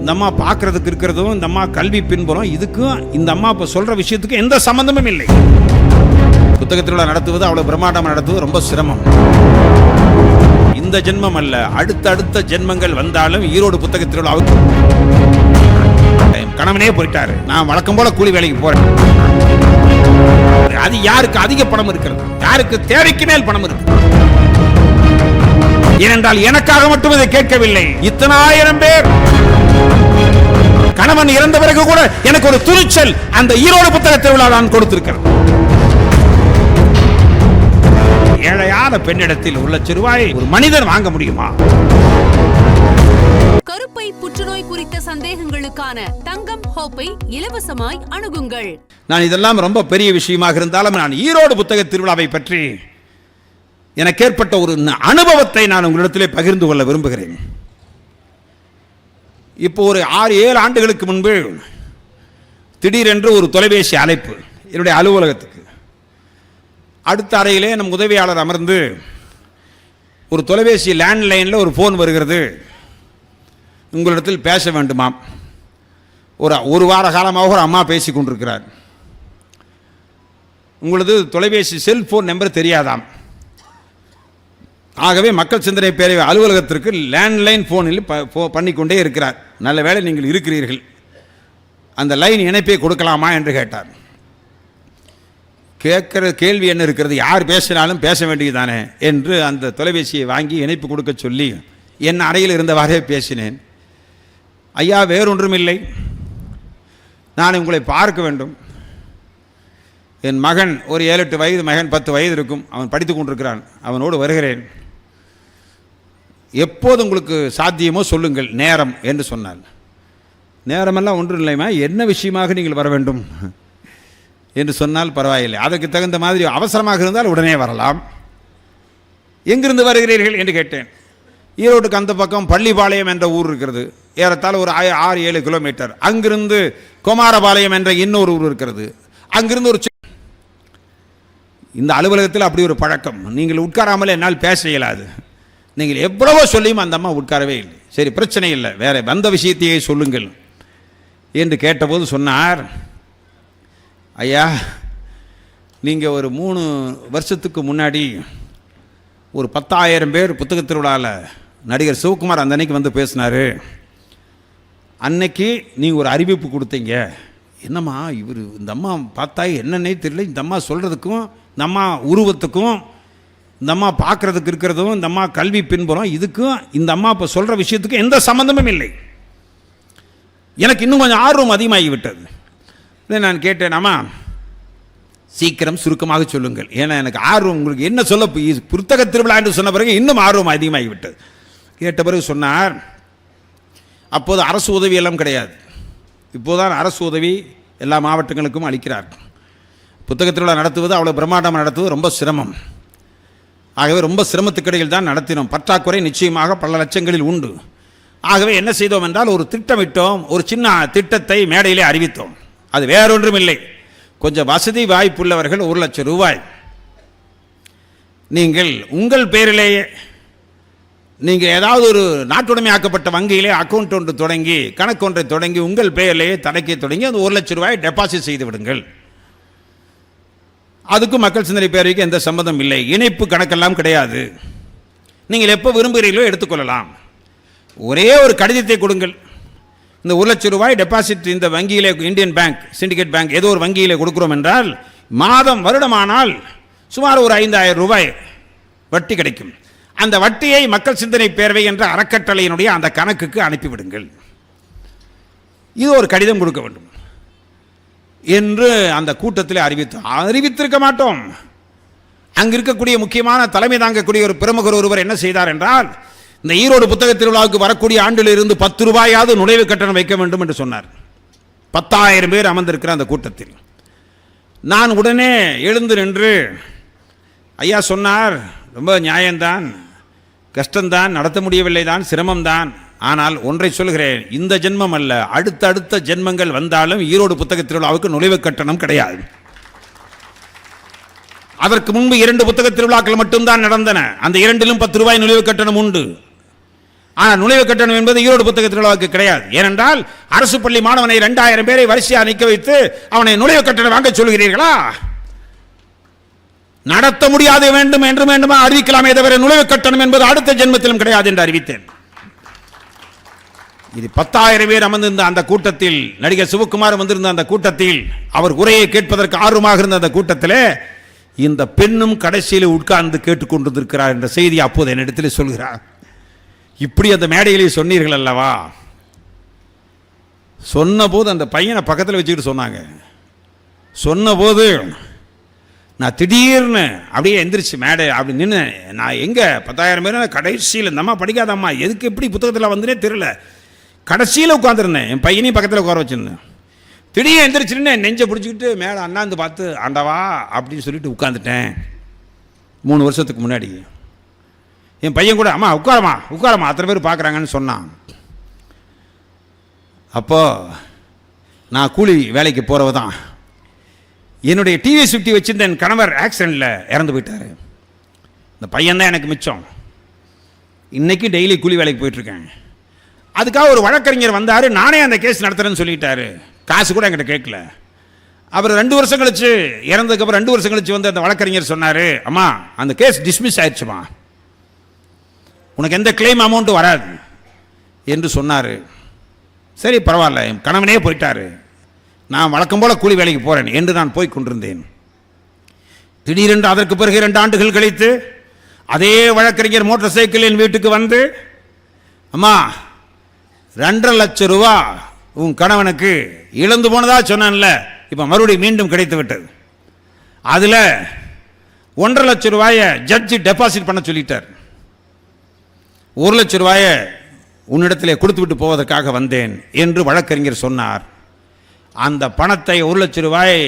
இந்த அம்மா பார்க்கறதுக்கு இருக்கிறதும் இந்த அம்மா கல்வி பின்புறம் இதுக்கும் இந்த அம்மா இப்போ சொல்ற விஷயத்துக்கு எந்த சம்பந்தமும் இல்லை. புத்தக திருவிழா நடத்துவது அவ்வளவு பிரம்மாண்டமாக நடத்துவது ரொம்ப சிரமம். இந்த ஜென்மம் அல்ல, அடுத்த ஜென்மங்கள் வந்தாலும் ஈரோடு புத்தக திருவிழாவுக்கு கணவனே போயிட்டாரு. நான் வழக்கம் போல கூலி வேலைக்கு போறேன். அது யாருக்கு அதிக பணம் இருக்கிறது, யாருக்கு தேவைக்கு மேல் பணம் இருக்கு. ஏனென்றால் எனக்காக மட்டும் இதை கேட்கவில்லை. இத்தனை ஆயிரம் பேர் கணவன் இறந்த பிறகு கூட எனக்கு ஒரு துணிச்சல் அந்த ஈரோடு புத்தக திருவிழா நான் கொடுத்திருக்கிறேன். ஏழையான பெண்ணிடத்தில் உள்ள ரூபாய் ஒரு மனிதன் வாங்க முடியுமா? கருப்பை புற்றுநோய் குறித்த சந்தேகங்களுக்கான தங்கம் ஹோப்பை இலவசமாய் அணுகுங்கள். நான் இதெல்லாம் ரொம்ப பெரிய விஷயமாக இருந்தாலும் நான் ஈரோடு புத்தக திருவிழாவை பற்றி எனக்கு ஏற்பட்ட ஒரு அனுபவத்தை நான் உங்களிடத்திலே பகிர்ந்து கொள்ள விரும்புகிறேன். இப்போ ஒரு 6-7 ஆண்டுகளுக்கு முன்பு திடீரென்று ஒரு தொலைபேசி அழைப்பு என்னுடைய அலுவலகத்துக்கு. அடுத்த அறையிலே நம் உதவியாளர் அமர்ந்து ஒரு தொலைபேசி லேண்ட்லைனில் ஒரு ஃபோன் வருகிறது, உங்களிடத்தில் பேச வேண்டுமாம். ஒரு வார காலமாக ஒரு அம்மா பேசி கொண்டிருக்கிறார். உங்களது தொலைபேசி செல்போன் நம்பர் தெரியாதாம். ஆகவே மக்கள் சிந்தனை பேரவை அலுவலகத்திற்கு லேண்ட்லைன் ஃபோனில் பண்ணிக்கொண்டே இருக்கிறார். நல்ல வேளை நீங்கள் இருக்கிறீர்கள், அந்த லைன் இணைப்பை கொடுக்கலாமா என்று கேட்டார். கேட்கிற கேள்வி என்ன இருக்கிறது, யார் பேசினாலும் பேச வேண்டியதானே என்று அந்த தொலைபேசியை வாங்கி இணைப்பு கொடுக்க சொல்லி என் அறையில் இருந்தவாறே பேசினேன். ஐயா, வேறொன்றும் இல்லை, நான் உங்களை பார்க்க வேண்டும். என் மகன் ஒரு 7-8 வயது, மகன் 10 வயது இருக்கும், அவன் படித்து கொண்டிருக்கிறான், அவனோடு வருகிறேன். எப்போது உங்களுக்கு சாத்தியமோ சொல்லுங்கள் நேரம் என்று சொன்னார். நேரமெல்லாம் ஒன்றும் இல்லைமா, என்ன விஷயமாக நீங்கள் வர வேண்டும் என்று சொன்னால் பரவாயில்லை, அதற்கு தகுந்த மாதிரி அவசரமாக இருந்தால் உடனே வரலாம். எங்கிருந்து வருகிறீர்கள் என்று கேட்டேன். ஈரோட்டுக்கு அந்த பக்கம் பள்ளிப்பாளையம் என்ற ஊர் இருக்கிறது, ஏறத்தாழ ஒரு 6-7 கிலோமீட்டர். அங்கிருந்து குமாரபாளையம் என்ற இன்னொரு ஊர் இருக்கிறது. அங்கிருந்து ஒரு இந்த அலுவலகத்தில் அப்படி ஒரு பழக்கம், நீங்கள் உட்காராமல் என்னால் பேச இயலாது. நீங்கள் எவ்வளவோ சொல்லியும் அந்த அம்மா உட்காரவே இல்லை. சரி, பிரச்சனை இல்லை, வேற வந்த விஷயத்தையே சொல்லுங்கள் என்று கேட்டபோது சொன்னார், ஐயா, நீங்கள் ஒரு 3 வருஷத்துக்கு முன்னாடி ஒரு 10,000 பேர் புத்தக திருவிழாவில் நடிகர் சிவகுமார் அந்த அன்னைக்கு வந்து பேசினார். அன்னைக்கு நீங்கள் ஒரு அறிவிப்பு கொடுத்தீங்க. என்னம்மா இவர், இந்த அம்மா பார்த்தா என்னன்னே தெரியல, இந்த அம்மா சொல்கிறதுக்கும் இந்த அம்மா உருவத்துக்கும் இந்த அம்மா பார்க்குறதுக்கு இருக்கிறதும் இந்த அம்மா கல்வி பின்புறம் இதுக்கும் இந்த அம்மா இப்போ சொல்கிற விஷயத்துக்கும் எந்த சம்மந்தமும் இல்லை. எனக்கு இன்னும் கொஞ்சம் ஆர்வம் அதிகமாகிவிட்டது. நான் கேட்டேன், அம்மா சீக்கிரம் சுருக்கமாக சொல்லுங்கள், ஏன்னா எனக்கு ஆர்வம், உங்களுக்கு என்ன சொல்ல புத்தக திருவிழா என்று சொன்ன பிறகு இன்னும் ஆர்வம் அதிகமாகிவிட்டது. கேட்ட பிறகு சொன்னார், அப்போது அரசு உதவி எல்லாம் கிடையாது, இப்போதான் அரசு உதவி எல்லா மாவட்டங்களுக்கும் அளிக்கிறார். புத்தக திருவிழா நடத்துவது அவ்வளோ பிரம்மாண்டமாக நடத்துவது ரொம்ப சிரமம். ஆகவே ரொம்ப சிரமத்துக்கிடையில் தான் நடத்தினோம். பற்றாக்குறை நிச்சயமாக பல லட்சங்களில் உண்டு. ஆகவே என்ன செய்தோம் என்றால் ஒரு திட்டமிட்டோம், ஒரு சின்ன திட்டத்தை மேடையிலே அறிவித்தோம். அது வேறொன்றும் இல்லை, கொஞ்சம் வசதி வாய்ப்புள்ளவர்கள் 1 லட்சம் ரூபாய் நீங்கள் உங்கள் பேரிலேயே, நீங்கள் ஏதாவது ஒரு நாட்டுடைமையாக்கப்பட்ட வங்கியிலே அக்கௌண்ட் ஒன்று தொடங்கி, கணக்கு ஒன்றை தொடங்கி உங்கள் பெயரிலேயே தடக்கை தொடங்கி அந்த 1 லட்சம் ரூபாய் டெபாசிட் செய்து விடுங்கள். அதுக்கும் மக்கள் சிந்தனை பேரவைக்கு எந்த சம்பந்தம் இல்லை, இணைப்பு கணக்கெல்லாம் கிடையாது, நீங்கள் எப்போ விரும்புகிறீர்களோ எடுத்துக்கொள்ளலாம். ஒரே ஒரு கடிதத்தை கொடுங்கள், இந்த 1 லட்சம் ரூபாய் டெபாசிட் இந்த வங்கியிலே, இந்தியன் பேங்க், சிண்டிகேட் பேங்க், ஏதோ ஒரு வங்கியிலே கொடுக்குறோம் என்றால் வருடமானால் சுமார் ஒரு 5,000 ரூபாய் வட்டி கிடைக்கும். அந்த வட்டியை மக்கள் சிந்தனை பேரவை என்ற அறக்கட்டளையினுடைய அந்த கணக்குக்கு அனுப்பிவிடுங்கள். இது ஒரு கடிதம் கொடுக்க வேண்டும் என்று அந்த கூட்டத்தில் அறிவித்திருக்க மாட்டோம். அங்கு இருக்கக்கூடிய முக்கியமான தலைமை தாங்கக்கூடிய ஒரு பிரமுகர் ஒருவர் என்ன செய்தார் என்றால், இந்த ஈரோடு புத்தக திருவிழாவுக்கு வரக்கூடிய ஆண்டில் இருந்து 10 ரூபாயாவது நுழைவு கட்டணம் வைக்க வேண்டும் என்று சொன்னார். 10,000 பேர் அமர்ந்திருக்கிற அந்த கூட்டத்தில் நான் உடனே எழுந்து நின்று, ஐயா சொன்னார், ரொம்ப நியாயம்தான், கஷ்டம்தான், நடத்த முடியவில்லை தான், சிரமம்தான், ஆனால் ஒன்றை சொல்கிறேன், இந்த ஜென்மம் அல்ல, அடுத்த ஜென்மங்கள் வந்தாலும் ஈரோடு புத்தக திருவிழாவுக்கு நுழைவு கட்டணம் கிடையாது. அதற்கு முன்பு 2 புத்தக திருவிழாக்கள் மட்டும்தான் நடந்தன, அந்த 2லும் 10 ரூபாய் நுழைவு கட்டணம் உண்டு. ஆனால் நுழைவு கட்டணம் என்பது ஈரோடு புத்தக திருவிழாவுக்கு கிடையாது. ஏனென்றால் அரசு பள்ளி மாணவனை 2000 பேரை வரிசையாக நிற்க வைத்து அவனை நுழைவு கட்டணம் வாங்க சொல்கிறீர்களா? நடத்த முடியாது வேண்டும் என்று வேண்டுமா அறிவிக்கலாமே தவிர நுழைவு கட்டணம் என்பது அடுத்த ஜென்மத்திலும் கிடையாது என்று அறிவித்தேன். இது 10,000 பேர் அமர்ந்திருந்த அந்த கூட்டத்தில், நடிகர் சிவகுமார் வந்திருந்த அந்த கூட்டத்தில், அவர் உரையை கேட்பதற்கு ஆர்வமாக இருந்த அந்த கூட்டத்தில் இந்த பெண்ணும் கடைசியில் உட்கார்ந்து கேட்டுக்கொண்டிருக்கிறார் என்ற செய்தி அப்போது என்னிடத்தில் சொல்கிறார். இப்படி அந்த மேடையிலே சொன்னீர்கள் அல்லவா? சொன்னபோது அந்த பையனை பக்கத்தில் வச்சுக்கிட்டு சொன்னாங்க. சொன்னபோது நான் திடீர்னு அப்படியே எந்திரிச்சு மேடை அப்படி நின்று, நான் எங்கே 10,000 பேர் கடைசியில் இந்த அம்மா படிக்காத அம்மா எதுக்கு எப்படி புத்தகத்தில் வந்துனே தெரியல, கடைசியில் உட்காந்துருந்தேன், என் பையனையும் பக்கத்தில் உட்கார வச்சுருந்தேன். திடீர்னு எந்திரிச்சுன்னு நெஞ்சை பிடிச்சிக்கிட்டு மேலே அண்ணாந்து பார்த்து ஆண்டவா அப்படின்னு சொல்லிட்டு உட்காந்துட்டேன். 3 வருஷத்துக்கு முன்னாடி என் பையன் கூட அம்மா உட்காரமா அத்தனை பேர் பார்க்குறாங்கன்னு சொன்னான். அப்போது நான் கூலி வேலைக்கு போகிறவ தான். என்னுடைய டிவி சுற்றி வச்சிருந்த என் கணவர் ஆக்சிடெண்ட்டில் இறந்து போயிட்டார். இந்த பையன் தான் எனக்கு மிச்சம். இன்றைக்கி டெய்லி கூலி வேலைக்கு போயிட்டுருக்கேன். அதுக்காக ஒரு வழக்கறிஞர் வந்தார், நானே அந்த கேஸ் நடத்துகிறேன்னு சொல்லிட்டாரு. காசு கூட என்கிட்ட கேட்கல. அவர் 2 வருஷம் கழிச்சு இறந்ததுக்கப்புறம் 2 வருஷம் கழிச்சு வந்து அந்த வழக்கறிஞர் சொன்னார், அம்மா அந்த கேஸ் டிஸ்மிஸ் ஆயிடுச்சுமா, உனக்கு எந்த கிளைம் அமௌண்ட்டு வராது என்று சொன்னார். சரி பரவாயில்ல, என் கணவனே போயிட்டார், நான் வழக்கம் போல் கூலி வேலைக்கு போகிறேன் என்று நான் போய் கொண்டிருந்தேன். திடீரென்று அதற்கு பிறகு 2 ஆண்டுகள் கழித்து அதே வழக்கறிஞர் மோட்டார் சைக்கிள் என் வீட்டுக்கு வந்து, அம்மா 2.5 லட்சம் ரூபா உன் கணவனுக்கு இழந்து போனதா சொன்னான்ல, இப்போ மறுபடியும் மீண்டும் கிடைத்து விட்டது, அதில் 1.5 லட்சம் ரூபாயை ஜட்ஜி டெபாசிட் பண்ண சொல்லிட்டார், 1 லட்சம் ரூபாயை உன்னிடத்திலே கொடுத்து விட்டு போவதற்காக வந்தேன் என்று வழக்கறிஞர் சொன்னார். அந்த பணத்தை 1 லட்சம் ரூபாயை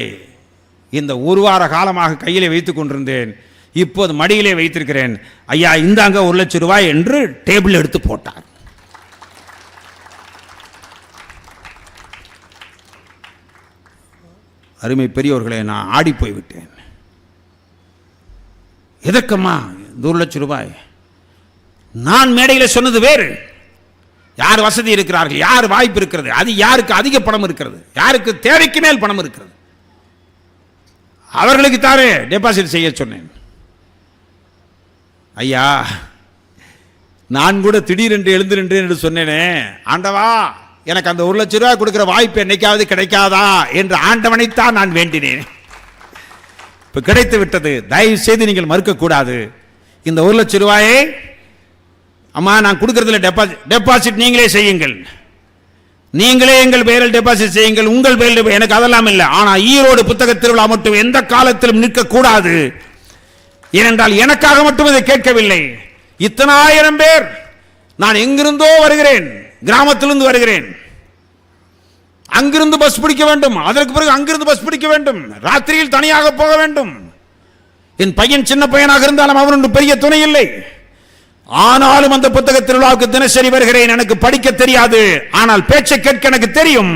இந்த 1 வார காலமாக கையிலே வைத்துக் கொண்டிருந்தேன், இப்போது மடியிலே வைத்திருக்கிறேன், ஐயா இந்தாங்க 1 லட்சம் ரூபாய் என்று டேபிள் எடுத்து போட்டார். அருமை பெரியவர்களே, நான் ஆடி போய்விட்டேன். எதற்கம்மா இந்த 1 லட்சம் ரூபாய்? நான் மேடையில் சொன்னது வேறு. யார் வசதி இருக்கிறார்கள், யார் வாய்ப்பு இருக்கிறது, அது யாருக்கு அதிக பணம் இருக்கிறது, யாருக்கு தேவைக்கு மேல் பணம் இருக்கிறது, அவர்களுக்கு தானே டெபாசிட் செய்ய சொன்னேன். ஐயா நான் கூட திடீரென்று எழுந்து நின்றேன் என்று சொன்னேனே, ஆண்டவா எனக்கு அந்த 1 லட்சம் ரூபாய் கொடுக்கிற வாய்ப்பு என்னைக்காவது கிடைக்காதா என்று ஆண்டவனைத்தான் நான் வேண்டினேன். இப்போ கிடைத்து விட்டது. தயவு செய்து நீங்கள் மறுக்கக்கூடாது. இந்த 1 லட்சம் ரூபாயை அம்மா நான் கொடுக்கறதுல டெபாசிட் நீங்களே செய்யுங்கள், நீங்களே எங்கள் பெயரில் டெபாசிட் செய்யுங்கள், உங்கள் பெயரில், எனக்கு அதெல்லாம் இல்லை. ஆனால் ஈரோடு புத்தக திருவிழா மட்டும் எந்த காலத்திலும் நிற்கக்கூடாது. ஏனென்றால் எனக்காக மட்டும் இதை கேட்கவில்லை, இத்தனை ஆயிரம் பேர், நான் எங்கிருந்தோ வருகிறேன், கிராமத்திலிருந்து வருகிறேன், அங்கிருந்து பஸ் பிடிக்க வேண்டும், அதற்கு பிறகு அங்கிருந்து பஸ் பிடிக்க வேண்டும், ராத்திரியில் தனியாக போக வேண்டும். என் பையன் சின்ன பையனாக இருந்தாலும் அவனுக்கு பெரிய துணை இல்லை. ஆனாலும் அந்த புத்தக திருவிழாவுக்கு தினசரி வருகிறேன். எனக்கு படிக்க தெரியாது, ஆனால் பேச்சை கேட்க எனக்கு தெரியும்.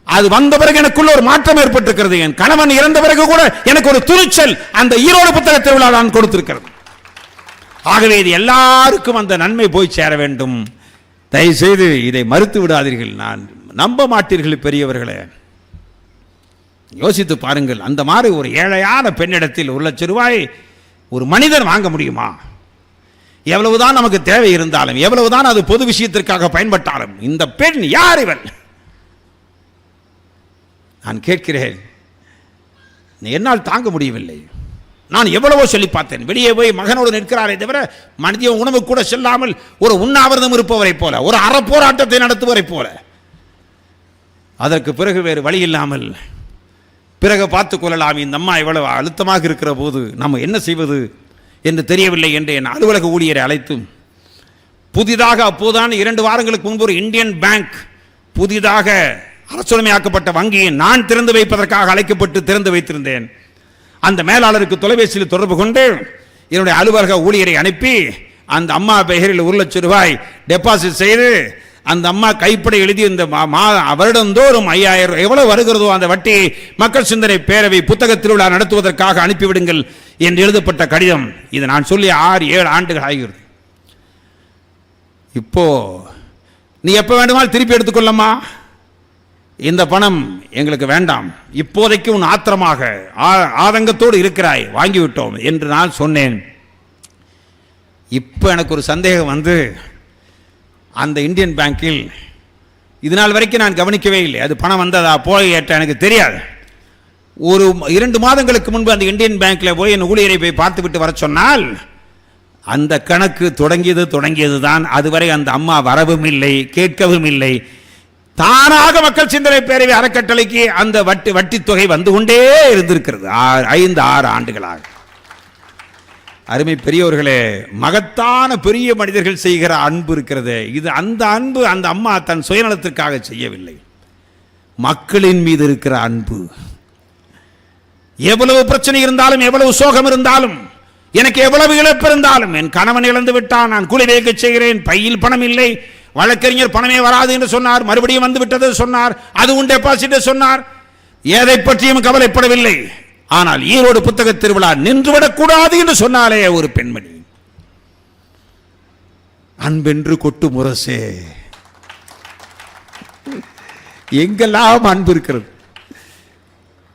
அது வந்த பிறகு எனக்குள்ள ஒரு மாற்றம் ஏற்பட்டிருக்கிறது. என் கணவன் இறந்த பிறகு கூட எனக்கு ஒரு துணிச்சல் அந்த ஈரோடு புத்தக திருவிழா நான் கொடுத்திருக்கிறது. ஆகவே இது எல்லாருக்கும் அந்த நன்மை போய் சேர வேண்டும். தயவு செய்து இதை மறுத்து விடாதீர்கள். நான் நம்ப மாட்டீர்கள் பெரியவர்களே. யோசித்து பாருங்கள், அந்த மாதிரி ஒரு ஏழையான பெண்ணிடத்தில் 1 லட்சம் ரூபாய் ஒரு மனிதன் வாங்க முடியுமா? எவ்வளவுதான் நமக்கு தேவை இருந்தாலும், எவ்வளவுதான் அது பொது விஷயத்திற்காக பயன்பட்டாலும், இந்த பெண் யார் இவள்? நான் கேட்கிறேன், என்னால் தாங்க முடியவில்லை. நான் எவ்வளவோ சொல்லி பார்த்தேன். வெளியே போய் மகனோடு நிற்கிறாரே தவிர மனித உணவு கூட செல்லாமல் ஒரு உண்ணாவிரதம் இருப்பவரை போல, ஒரு அறப்போராட்டத்தை நடத்துவரை போல. அதற்கு பிறகு வேறு வழி இல்லாமல் பிறகு பார்த்துக் கொள்ளலாம், இந்த அம்மா இவ்வளவு அழுத்தமாக இருக்கிற போது நம்ம என்ன செய்வது என்று தெரியவில்லை என்று என் அலுவலக ஊழியரை அழைத்து, புதிதாக அப்போதான் 2 வாரங்களுக்கு முன்பு ஒரு இந்தியன் பேங்க் புதிதாக அரசுரிமையாக்கப்பட்ட வங்கியை நான் திறந்து வைப்பதற்காக அழைக்கப்பட்டு திறந்து வைத்திருந்தேன். அந்த மேலாளருக்கு தொலைபேசியில் தொடர்பு கொண்டு என்னுடைய அலுவலக ஊழியரை அனுப்பி அந்த அம்மா பெயரில் 1 லட்சம் ரூபாய் டெபாசிட் செய்து, அந்த அம்மா கைப்பட எழுதி இந்த வருடந்தோறும் 5000 எவ்வளவு வருகிறதோ அந்த வட்டி மக்கள் சிந்தனை பேரவை புத்தக திருவிழா நடத்துவதற்காக அனுப்பிவிடுங்கள் என்று எழுதப்பட்ட கடிதம். இது நான் சொல்லி 6-7 ஆண்டுகள் ஆகிறது. இப்போ நீ எப்போ வேண்டுமானாலும் திருப்பி எடுத்துக்கொள்ளம்மா, இந்த பணம் எங்களுக்கு வேண்டாம், இப்போதைக்கு உன் ஆத்திரமாக ஆதங்கத்தோடு இருக்கிறாய், வாங்கிவிட்டோம் என்று நான் சொன்னேன். இப்போ எனக்கு ஒரு சந்தேகம் வந்து, அந்த இந்தியன் பேங்கில் இது நாள் வரைக்கும் நான் கவனிக்கவே இல்லை, அது பணம் வந்ததா போய் ஏற்ற எனக்கு தெரியாது. ஒரு 2 மாதங்களுக்கு முன்பு அந்த இந்தியன் பேங்க்கில் போய் என் ஊழியரை போய் பார்த்து விட்டு வர சொன்னால், அந்த கணக்கு தொடங்கியது தான். அதுவரை அந்த அம்மா வரவும் இல்லை, கேட்கவும் இல்லை. தானாக மக்கள் சிந்தனை பேரவை அறக்கட்டளைக்கு அந்த வட்டி தொகை வந்து கொண்டே இருந்திருக்கிறது 5-6 ஆண்டுகளாக. அருமை பெரியவர்களே, மகத்தான பெரிய மனிதர்கள் செய்கிற அன்பு இருக்கிறது. இது அந்த அன்பு அந்த அம்மா தன் சுயநலத்திற்காக செய்யவில்லை, மக்களின் மீது இருக்கிற அன்பு. எவ்வளவு பிரச்சனை இருந்தாலும், எவ்வளவு சோகம் இருந்தாலும், எனக்கு எவ்வளவு இழப்பு இருந்தாலும், என் கணவன் இழந்து விட்டான், நான் கூலி வேக செய்கிறேன், பையில் பணம் இல்லை, வழக்கறிஞர் பணமே வராது என்று சொன்னார், மறுபடியும் வந்து விட்டது சொன்னார், அதுவும் டெபாசிட் சொன்னார், எதை பற்றியும் கவலைப்படவில்லை. ஆனால் ஈரோடு புத்தக திருவிழா நின்றுவிடக் கூடாது என்று சொன்னாலே ஒரு பெண்மணி, அன்பென்று கொட்டு முரசே, எங்கெல்லாம் அன்பு இருக்கிறது.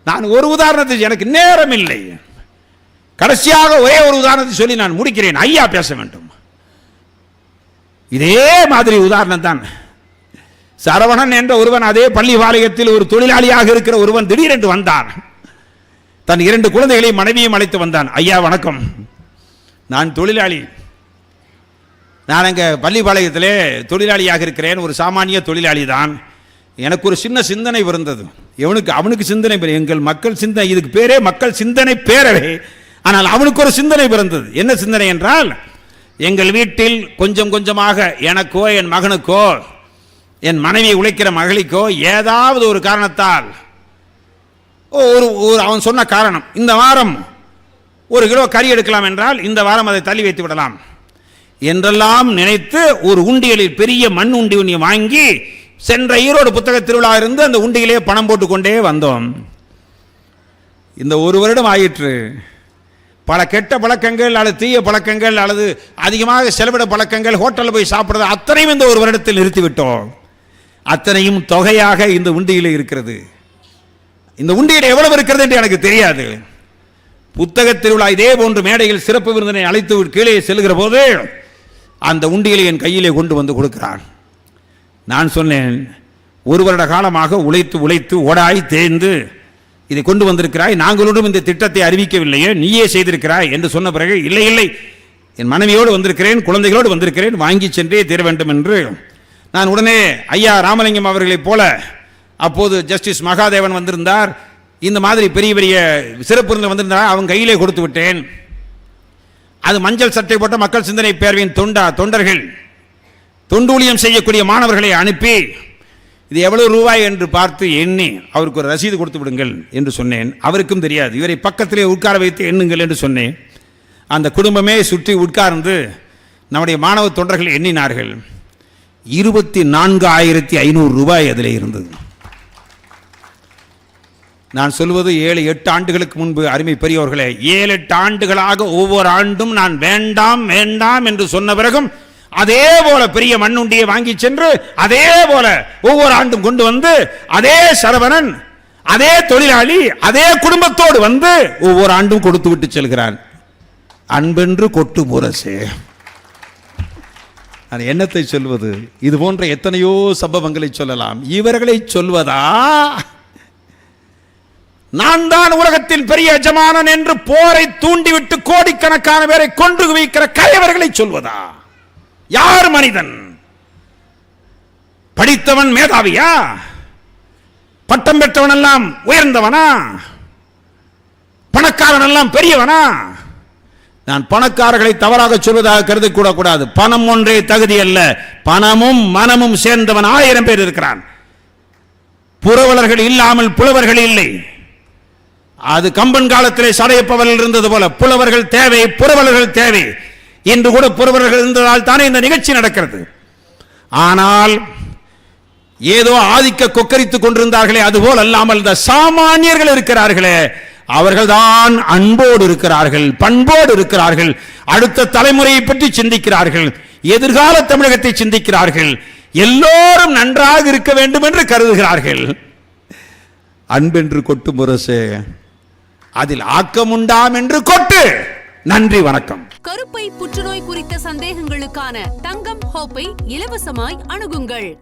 நான் ஒரு உதாரணத்தை, எனக்கு நேரம் இல்லை, கடைசியாக ஒரே ஒரு உதாரணத்தை சொல்லி நான் முடிக்கிறேன். ஐயா பேச வேண்டும். இதே மாதிரி உதாரணம் தான். சரவணன் என்ற ஒருவன் அதே பள்ளிபாளையத்தில் ஒரு தொழிலாளியாக இருக்கிற ஒருவன் திடீரென்று வந்தான். தன் 2 குழந்தைகளை மனைவியும் அழைத்து வந்தான். ஐயா வணக்கம், நான் தொழிலாளி, நான் அங்கே பள்ளிபாளையத்திலே தொழிலாளியாக இருக்கிறேன், ஒரு சாமானிய தொழிலாளி தான். எனக்கு ஒரு சின்ன சிந்தனை இருந்தது. அவனுக்கு சிந்தனை, எங்கள் மக்கள் சிந்தனை, இதுக்கு பேரே மக்கள் சிந்தனை பேரவை. ஆனால் அவனுக்கு ஒரு சிந்தனை பிறந்தது. என்ன சிந்தனை என்றால், எங்கள் வீட்டில் கொஞ்சம் கொஞ்சமாக எனக்கோ என் மகனுக்கோ என் மனைவி உழைக்கிற மகளுக்கோ ஏதாவது ஒரு காரணத்தால் அவன் சொன்ன காரணம், இந்த வாரம் 1 கிலோ கறி எடுக்கலாம் என்றால் இந்த வாரம் அதை தள்ளி வைத்து விடலாம் என்றெல்லாம் நினைத்து ஒரு உண்டியலில் பெரிய மண் உண்டி ஒன்றை வாங்கி சென்ற ஈரோடு புத்தக திருவிழா இருந்து அந்த உண்டியிலே பணம் போட்டுக்கொண்டே வந்தோம். இந்த 1 வருடம் ஆயிற்று. பல கெட்ட பழக்கங்கள் அல்லது தீய பழக்கங்கள் அல்லது அதிகமாக செலவிட பழக்கங்கள், ஹோட்டலில் போய் சாப்பிடுறது அத்தனையும் இந்த 1 வருடத்தில் நிறுத்திவிட்டோம். அத்தனையும் தொகையாக இந்த உண்டியில் இருக்கிறது. இந்த உண்டியில் எவ்வளவு இருக்கிறது என்று எனக்கு தெரியாது. புத்தக திருவிழா இதே போன்று மேடையில் சிறப்பு விருந்தினை அழைத்து கீழே செல்கிற போது அந்த உண்டியலை என் கையிலே கொண்டு வந்து கொடுக்கிறான். நான் சொன்னேன், 1 வருட காலமாக உழைத்து ஓடாய் தேய்ந்து இதை கொண்டு வந்திருக்கிறாய், நாங்களோடும் இந்த திட்டத்தை அறிவிக்கவில்லையே, நீயே செய்திருக்கிறாய் என்று சொன்ன பிறகு, இல்லை இல்லை, என் மனைவியோடு வந்திருக்கிறேன், குழந்தைகளோடு வந்திருக்கிறேன், வாங்கி சென்றே தீர வேண்டும் என்று நான் உடனே ஐயா ராமலிங்கம் அவர்களைப் போல அப்போது ஜஸ்டிஸ் மகாதேவன் வந்திருந்தார், இந்த மாதிரி பெரிய பெரிய சிறப்பு வந்திருந்தார், அவங்க கையிலே கொடுத்து விட்டேன். அது மஞ்சள் சட்டை போட்ட மக்கள் சிந்தனை பேரவையின் தொண்டர்கள், தொண்டூழியம் செய்யக்கூடிய மாணவர்களை அனுப்பி இது எவ்வளவு ரூபாய் என்று பார்த்து எண்ணி அவருக்கு ஒரு ரசீது கொடுத்து விடுங்கள் என்று சொன்னேன். அவருக்கும் தெரியாது, இவரை பக்கத்திலே உட்கார வைத்து எண்ணுங்கள் என்று சொன்னேன். அந்த குடும்பமே சுற்றி உட்கார்ந்து நம்முடைய மாணவ தொண்டர்கள் எண்ணினார்கள். 24,500 ரூபாய் அதில் இருந்தது. நான் சொல்வது 7-8 ஆண்டுகளுக்கு முன்பு. அருமை பெரியவர்களே, 7-8 ஆண்டுகளாக ஒவ்வொரு ஆண்டும் நான் வேண்டாம் வேண்டாம் என்று சொன்ன பிறகும் அதே போல பெரிய மண்ணுண்டியை வாங்கி சென்று அதே போல ஒவ்வொரு ஆண்டும் கொண்டு வந்து அதே சரவணன், அதே தொழிலாளி, அதே குடும்பத்தோடு வந்து ஒவ்வொரு ஆண்டும் கொடுத்து விட்டு செல்கிறான். அன்பென்று கொட்டு முரசே. அது என்னத்தை சொல்வது? இது போன்ற எத்தனையோ சம்பவங்களை சொல்லலாம். இவர்களை சொல்வதா, நான் தான் உலகத்தின் பெரிய எஜமானன் என்று போரை தூண்டிவிட்டு கோடிக்கணக்கான பேரை கொன்று குவிக்கிற கயவர்களை சொல்வதா? யார் மனிதன்? படித்தவன் மேதாவியா? பட்டம் பெற்றவன் எல்லாம் உயர்ந்தவனா? பணக்காரன் எல்லாம் பெரியவனா? நான் பணக்காரர்களை தவறாக சொல்வதாக கருதி கூட கூடாது. பணம் ஒன்றே தகுதி அல்ல, பணமும் மனமும் சேர்ந்தவன் 1000 பேர் இருக்கிறான். புரவலர்கள் இல்லாமல் புலவர்கள் இல்லை. அது கம்பன் காலத்திலே சடையப்பவர்கள் இருந்தது போல புலவர்கள் தேவை, புரவலர்கள் தேவை. இன்று கூட புரவலர்கள் இருந்ததால் தானே இந்த நிகழ்ச்சி நடக்கிறது. ஆனால் ஏதோ ஆதிக்க கொக்கரித்துக் கொண்டிருந்தார்களே, அதுபோல் அல்லாமல் இந்த சாமானியர்கள் இருக்கிறார்களே, அவர்கள்தான் அன்போடு இருக்கிறார்கள், பண்போடு இருக்கிறார்கள், அடுத்த தலைமுறையை பற்றி சிந்திக்கிறார்கள். எதிர்கால தமிழகத்தை சிந்திக்கிறார்கள். எல்லோரும் நன்றாக இருக்க வேண்டும் என்று கருதுகிறார்கள். அன்பென்று கொட்டு முரசே, அதில் ஆக்கமுண்டாம் என்று கொட்டு. நன்றி, வணக்கம். கருப்பை புற்றுநோய் குறித்த சந்தேகங்களுக்கான தங்கம் ஹோப்பை இலவசமாய் அணுகுங்கள்.